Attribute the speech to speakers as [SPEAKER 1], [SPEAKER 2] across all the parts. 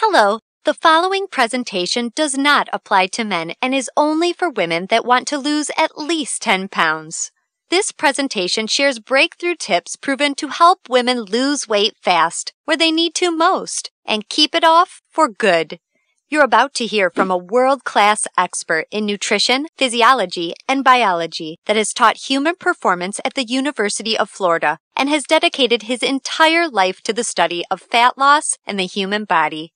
[SPEAKER 1] Hello, the following presentation does not apply to men and is only for women that want to lose at least 10 pounds. This presentation shares breakthrough tips proven to help women lose weight fast, where they need to most, and keep it off for good. You're about to hear from a world-class expert in nutrition, physiology, and biology that has taught human performance at the University of Florida and has dedicated his entire life to the study of fat loss and the human body.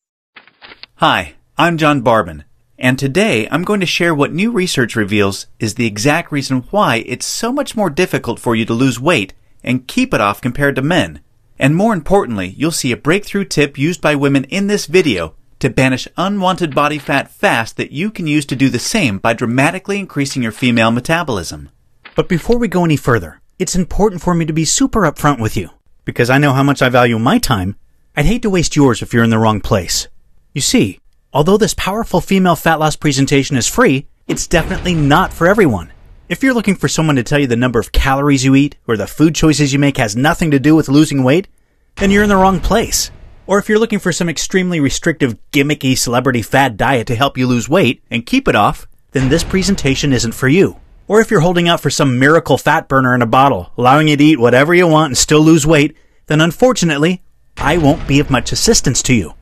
[SPEAKER 2] Hi, I'm John Barban, and today I'm going to share what new research reveals is the exact reason why it's so much more difficult for you to lose weight and keep it off compared to men. And more importantly, you'll see a breakthrough tip used by women in this video to banish unwanted body fat fast that you can use to do the same by dramatically increasing your female metabolism.
[SPEAKER 3] But before we go any further, it's important for me to be super upfront with you, because I know how much I value my time. I'd hate to waste yours if you're in the wrong place. You see, although this powerful female fat loss presentation is free, it's definitely not for everyone. If you're looking for someone to tell you the number of calories you eat or the food choices you make has nothing to do with losing weight, then you're in the wrong place. Or if you're looking for some extremely restrictive, gimmicky celebrity fad diet to help you lose weight and keep it off, then this presentation isn't for you. Or if you're holding out for some miracle fat burner in a bottle, allowing you to eat whatever you want and still lose weight, then unfortunately, I won't be of much assistance to you.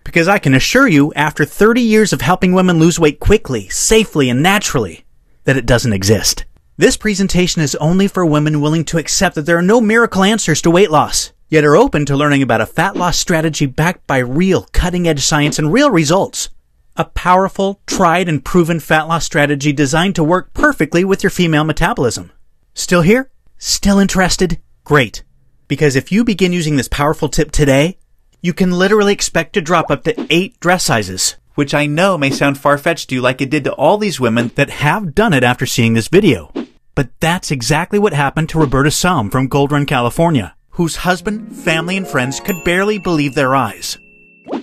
[SPEAKER 3] Because I can assure you, after 30 years of helping women lose weight quickly, safely, and naturally, that it doesn't exist. This presentation is only for women willing to accept that there are no miracle answers to weight loss, yet are open to learning about a fat loss strategy backed by real cutting-edge science and real results. A powerful, tried and proven fat loss strategy designed to work perfectly with your female metabolism. Still here? Still interested? Great. Because if you begin using this powerful tip today, you can literally expect to drop up to 8 dress sizes,
[SPEAKER 2] Which I know may sound far-fetched to you like it did to all these women
[SPEAKER 3] that have done it after seeing this video. But that's exactly what happened to Roberta Salm from Gold Run, California, whose husband, family, and friends could barely believe their eyes.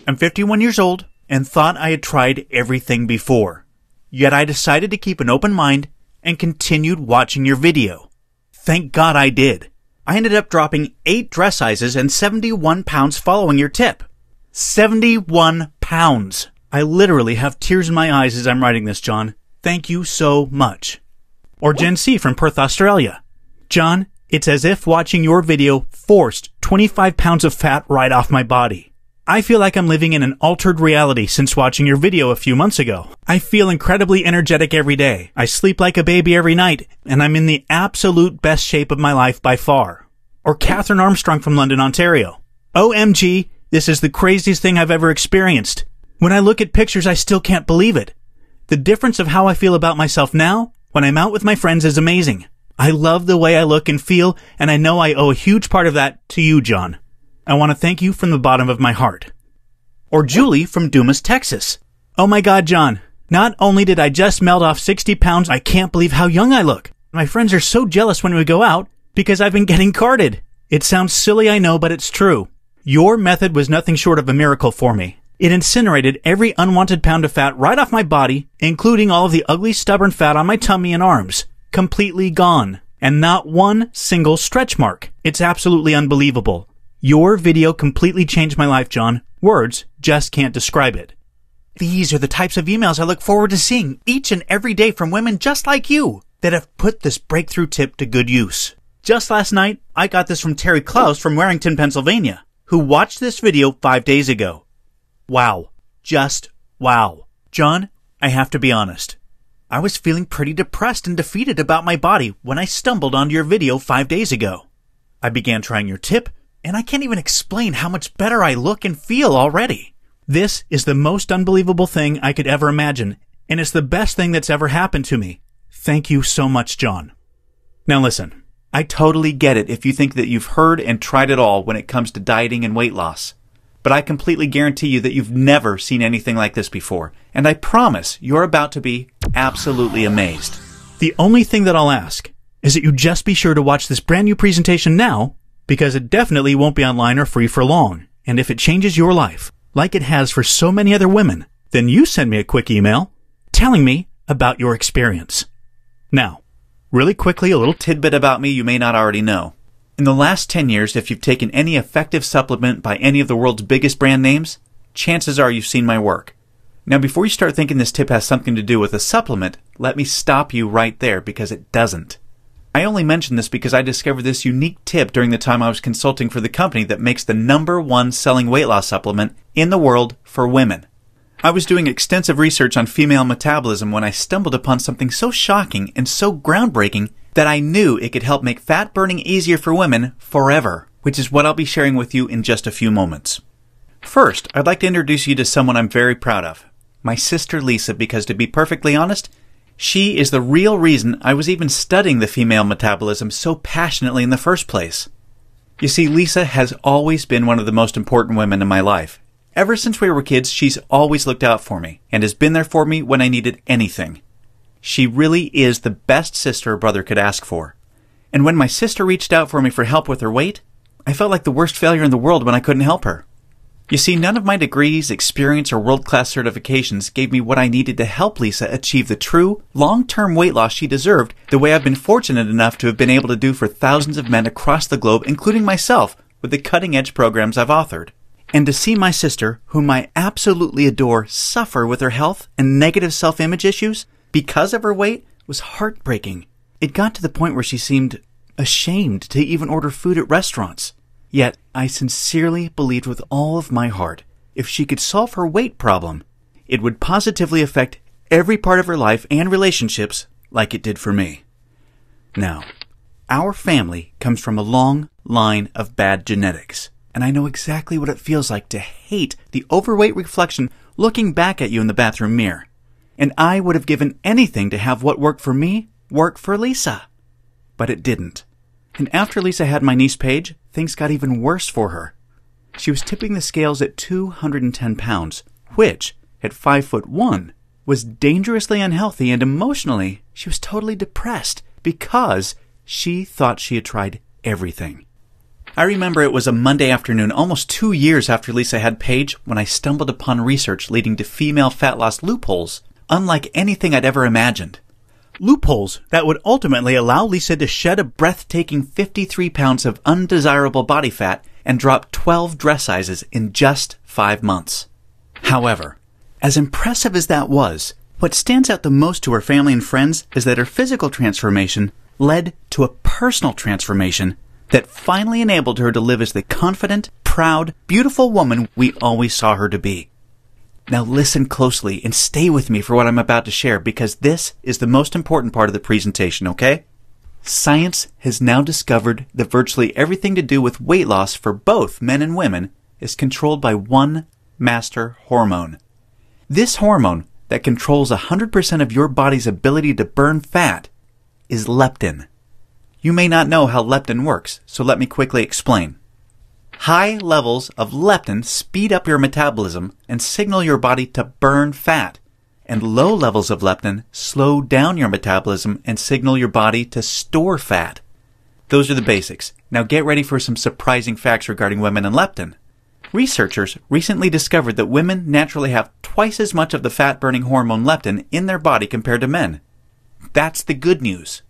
[SPEAKER 3] I'm 51 years old and thought I had tried everything before. Yet I decided to keep an open mind and continued watching your video. Thank God I did. I ended up dropping 8 dress sizes and 71 pounds following your tip. 71 pounds! I literally have tears in my eyes as I'm writing this, John. Thank you so much. Or Jen C. from Perth, Australia. John, it's as if watching your video forced 25 pounds of fat right off my body. I feel like I'm living in an altered reality since watching your video a few months ago. I feel incredibly energetic every day. I sleep like a baby every night, and I'm in the absolute best shape of my life by far. Or Catherine Armstrong from London, Ontario. OMG, this is the craziest thing I've ever experienced. When I look at pictures, I still can't believe it. The difference of how I feel about myself now, when I'm out with my friends, is amazing. I love the way I look and feel, and I know I owe a huge part of that to you, John. I want to thank you from the bottom of my heart. Or Julie from Dumas, Texas. Oh my God, John. Not only did I just melt off 60 pounds, I can't believe how young I look. My friends are so jealous when we go out because I've been getting carded. It sounds silly, I know, but it's true. Your method was nothing short of a miracle for me. It incinerated every unwanted pound of fat right off my body, including all of the ugly, stubborn fat on my tummy and arms. Completely gone. And not one single stretch mark. It's absolutely unbelievable. Your video completely changed my life, John. Words just can't describe it. These are the types of emails I look forward to seeing each and every day from women just like you that have put this breakthrough tip to good use. Just last night, I got this from Terry Klaus from Warrington, Pennsylvania, who watched this video 5 days ago. Wow. Just wow. John, I have to be honest. I was feeling pretty depressed and defeated about my body when I stumbled onto your video 5 days ago. I began trying your tip, and I can't even explain how much better I look and feel already. This is the most unbelievable thing I could ever imagine, and it's the best thing that's ever happened to me. Thank you so much, John. Now listen,
[SPEAKER 2] I totally get it if you think that you've heard and tried it all when it comes to dieting and weight loss. But I completely guarantee you that you've never seen anything like this before, and I promise you're about to be absolutely amazed.
[SPEAKER 3] The only thing that I'll ask is that you just be sure to watch this brand new presentation now, because it definitely won't be online or free for long. And if it changes your life, like it has for so many other women, then you send me a quick email telling me about your experience. Now, really quickly, a little
[SPEAKER 2] tidbit about me you may not already know. In the last 10 years, if you've taken any effective supplement by any of the world's biggest brand names, chances are you've seen my work. Now, before you start thinking this tip has something to do with a supplement, let me stop you right there because it doesn't. I only mention this because I discovered this unique tip during the time I was consulting for the company that makes the #1 selling weight loss supplement in the world for women. I was doing extensive research on female metabolism when I stumbled upon something so shocking and so groundbreaking that I knew it could help make fat burning easier for women forever, which is what I'll be sharing with you in just a few moments. First, I'd like to introduce you to someone I'm very proud of, my sister Lisa, because to be perfectly honest, she is the real reason I was even studying the female metabolism so passionately in the first place. You see, Lisa has always been one of the most important women in my life. Ever since we were kids, she's always looked out for me and has been there for me when I needed anything. She really is the best sister a brother could ask for. And when my sister reached out for me for help with her weight, I felt like the worst failure in the world when I couldn't help her. You see, none of my degrees, experience, or world-class certifications gave me what I needed to help Lisa achieve the true, long-term weight loss she deserved the way I've been fortunate enough to have been able to do for thousands of men across the globe, including myself, with the cutting-edge programs I've authored. And to see my sister, whom I absolutely adore, suffer with her health and negative self-image issues because of her weight was heartbreaking. It got to the point where she seemed ashamed to even order food at restaurants. Yet, I sincerely believed with all of my heart, if she could solve her weight problem, it would positively affect every part of her life and relationships like it did for me. Now, our family comes from a long line of bad genetics, and I know exactly what it feels like to hate the overweight reflection looking back at you in the bathroom mirror. And I would have given anything to have what worked for me work for Lisa. But it didn't. And after Lisa had my niece Paige, things got even worse for her. She was tipping the scales at 210 pounds, which, at 5'1", was dangerously unhealthy, and emotionally, she was totally depressed because she thought she had tried everything. I remember it was a Monday afternoon, almost 2 years after Lisa had Paige, when I stumbled upon research leading to female fat loss loopholes, unlike anything I'd ever imagined.
[SPEAKER 3] Loopholes that would ultimately allow Lisa to shed a breathtaking 53 pounds of undesirable body fat and drop 12 dress sizes in just 5 months. However, as impressive as that was, what stands out the most to her family and friends is that her physical transformation led to a personal transformation that finally enabled her to live as the confident, proud, beautiful woman we always saw her to be. Now listen closely and stay with me for what I'm about to share, because this is the most important part of the presentation, okay? Science has now discovered that virtually everything to do with weight loss for both men and women is controlled by one master hormone. This hormone that controls 100% of your body's ability to burn fat is leptin. You may not know how leptin works, so let me quickly explain. High levels of leptin speed up your metabolism and signal your body to burn fat, and low levels of leptin slow down your metabolism and signal your body to store fat. Those are the basics. Now get ready for some surprising facts regarding women and leptin. Researchers recently discovered that women naturally have twice as much of the fat-burning hormone leptin in their body compared to men. That's the good news.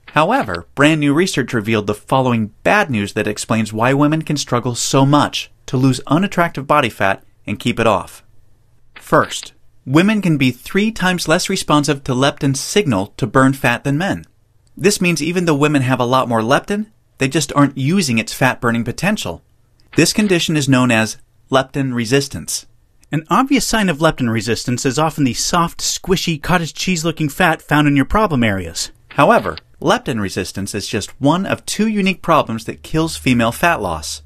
[SPEAKER 3] However, brand new research revealed the following bad news that explains why women can struggle so much to lose unattractive body fat and keep it off. First, women can be 3 times less responsive to leptin's signal to burn fat than men. This means even though women have a lot more leptin, they just aren't using its fat-burning potential. This condition is known as leptin resistance. An obvious sign of leptin resistance is often the soft, squishy, cottage cheese-looking fat found in your problem areas.
[SPEAKER 2] However, leptin resistance is just one of 2 unique problems that kills female fat loss.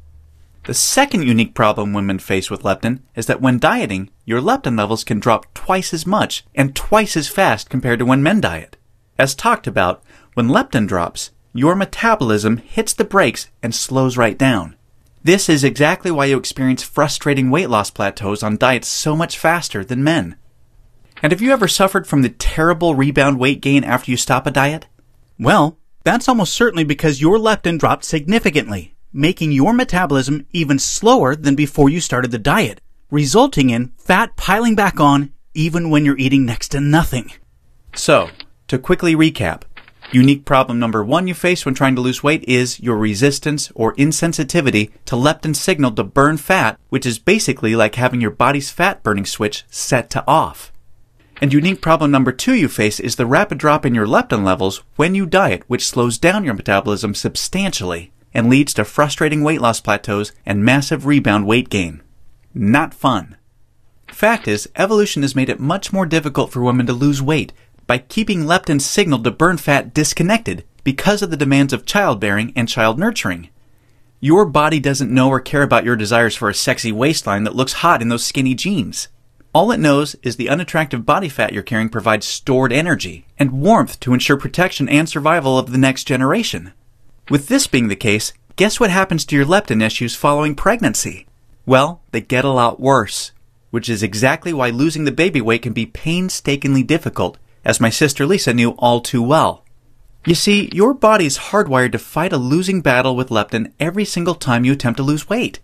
[SPEAKER 2] The second unique problem women face with leptin is that when dieting, your leptin levels can drop twice as much and twice as fast compared to when men diet. As talked about, when leptin drops, your metabolism hits the brakes and slows right down. This is exactly why you experience frustrating weight loss plateaus on diets so much faster than men. And have you ever suffered from the terrible rebound weight gain after you stop a diet?
[SPEAKER 3] Well, that's almost certainly because your leptin dropped significantly, making your metabolism even slower than before you started the diet, resulting in fat piling back on even when you're eating next to nothing.
[SPEAKER 2] So, to quickly recap, Unique problem number 1 you face when trying to lose weight is your resistance or insensitivity to leptin signal to burn fat, which is basically like having your body's fat burning switch set to off. And unique problem number 2 you face is the rapid drop in your leptin levels when you diet, which slows down your metabolism substantially and leads to frustrating weight loss plateaus and massive rebound weight gain. Not fun. Fact is, evolution has made it much more difficult for women to lose weight by keeping leptin signal to burn fat disconnected because of the demands of childbearing and child nurturing. Your body doesn't know or care about your desires for a sexy waistline that looks hot in those skinny jeans. All it knows is the unattractive body fat you're carrying provides stored energy and warmth to ensure protection and survival of the next generation. With this being the case, guess what happens to your leptin issues following pregnancy? Well, they get a lot worse, which is exactly why losing the baby weight can be painstakingly difficult, as my sister Lisa knew all too well. You see, your body is hardwired to fight a losing battle with leptin every single time you attempt to lose weight.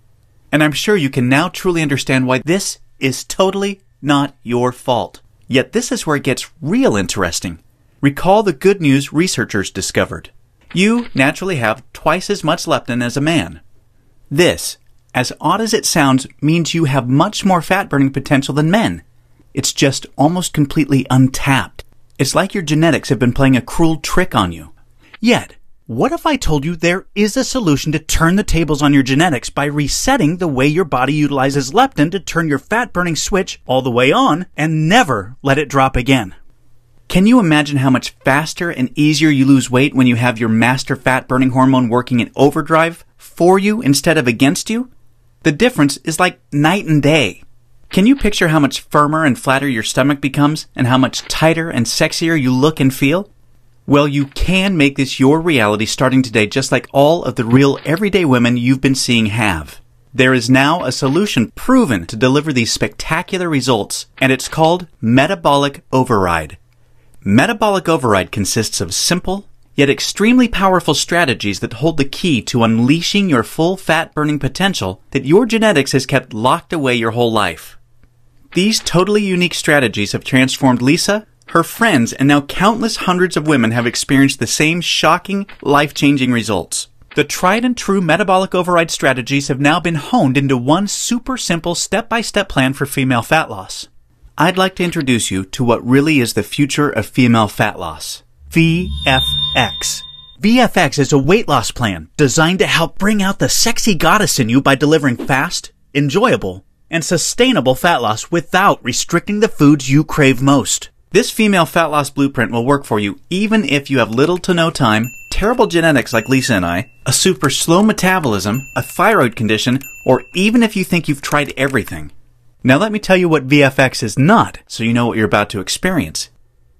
[SPEAKER 2] And I'm sure you can now truly understand why this is totally not your fault. Yet this is where it gets real interesting. Recall the good news researchers discovered. You naturally have twice as much leptin as a man. This, as odd as it sounds, means you have much more fat-burning potential than men. It's just almost completely untapped. It's like your genetics have been playing a cruel trick on you.
[SPEAKER 3] Yet, what if I told you there is a solution to turn the tables on your genetics by resetting the way your body utilizes leptin to turn your fat-burning switch all the way on and never let it drop again?
[SPEAKER 2] Can you imagine how much faster and easier you lose weight when you have your master fat-burning hormone working in overdrive for you instead of against you? The difference is like night and day. Can you picture how much firmer and flatter your stomach becomes and how much tighter and sexier you look and feel? Well, you can make this your reality starting today, just like all of the real everyday women you've been seeing have. There is now a solution proven to deliver these spectacular results, and it's called metabolic override. Metabolic override consists of simple, yet extremely powerful strategies that hold the key to unleashing your full fat-burning potential that your genetics has kept locked away your whole life. These totally unique strategies have transformed Lisa, her friends, and now countless hundreds of women have experienced the same shocking, life-changing results. The tried and true metabolic override strategies have now been honed into one super simple step-by-step plan for female fat loss. I'd like to introduce you to what really is the future of female fat loss.
[SPEAKER 3] VFX. VFX is a weight loss plan designed to help bring out the sexy goddess in you by delivering fast, enjoyable, and sustainable fat loss without restricting the foods you crave most.
[SPEAKER 2] This female fat loss blueprint will work for you even if you have little to no time, terrible genetics like Lisa and I, a super slow metabolism, a thyroid condition, or even if you think you've tried everything. Now let me tell you what VFX is not, so you know what you're about to experience.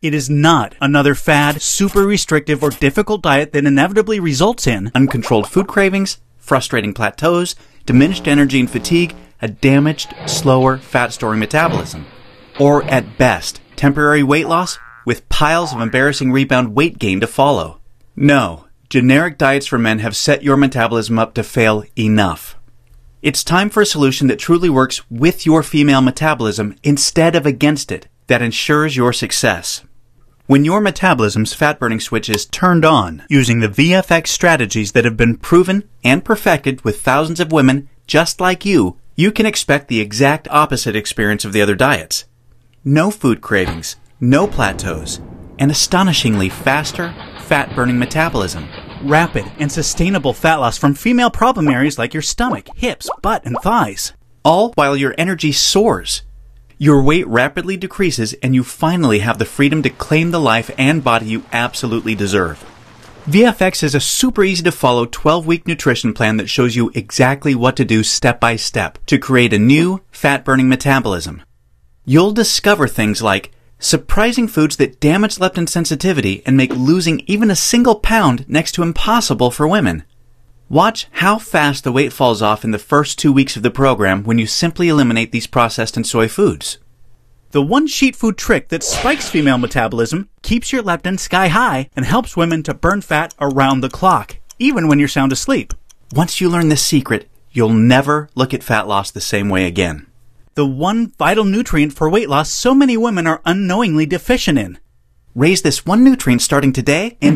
[SPEAKER 3] It is not another fad, super restrictive, or difficult diet that inevitably results in
[SPEAKER 2] uncontrolled food cravings, frustrating plateaus, diminished energy and fatigue, a damaged, slower, fat-storing metabolism. Or at best, temporary weight loss with piles of embarrassing rebound weight gain to follow. No, generic diets for men have set your metabolism up to fail enough. It's time for a solution that truly works with your female metabolism instead of against it, that ensures your success. When your metabolism's fat-burning switch is turned on using the VFX strategies that have been proven and perfected with thousands of women just like you, you can expect the exact opposite experience of the other diets. No food cravings, no plateaus, and astonishingly faster, fat-burning metabolism.
[SPEAKER 3] Rapid and sustainable fat loss from female problem areas like your stomach, hips, butt, and thighs.
[SPEAKER 2] All while your energy soars. Your weight rapidly decreases and you finally have the freedom to claim the life and body you absolutely deserve. VFX is a super easy to follow 12-week nutrition plan that shows you exactly what to do step by step to create a new fat-burning metabolism. You'll discover things like surprising foods that damage leptin sensitivity and make losing even a single pound next to impossible for women. Watch how fast the weight falls off in the first 2 weeks of the program when you simply eliminate these processed and soy foods.
[SPEAKER 3] The one sheet food trick that spikes female metabolism, keeps your leptin sky high, and helps women to burn fat around the clock, even when you're sound asleep.
[SPEAKER 2] Once you learn this secret, you'll never look at fat loss the same way again.
[SPEAKER 3] The one vital nutrient for weight loss so many women are unknowingly deficient in.
[SPEAKER 2] Raise this one nutrient starting today and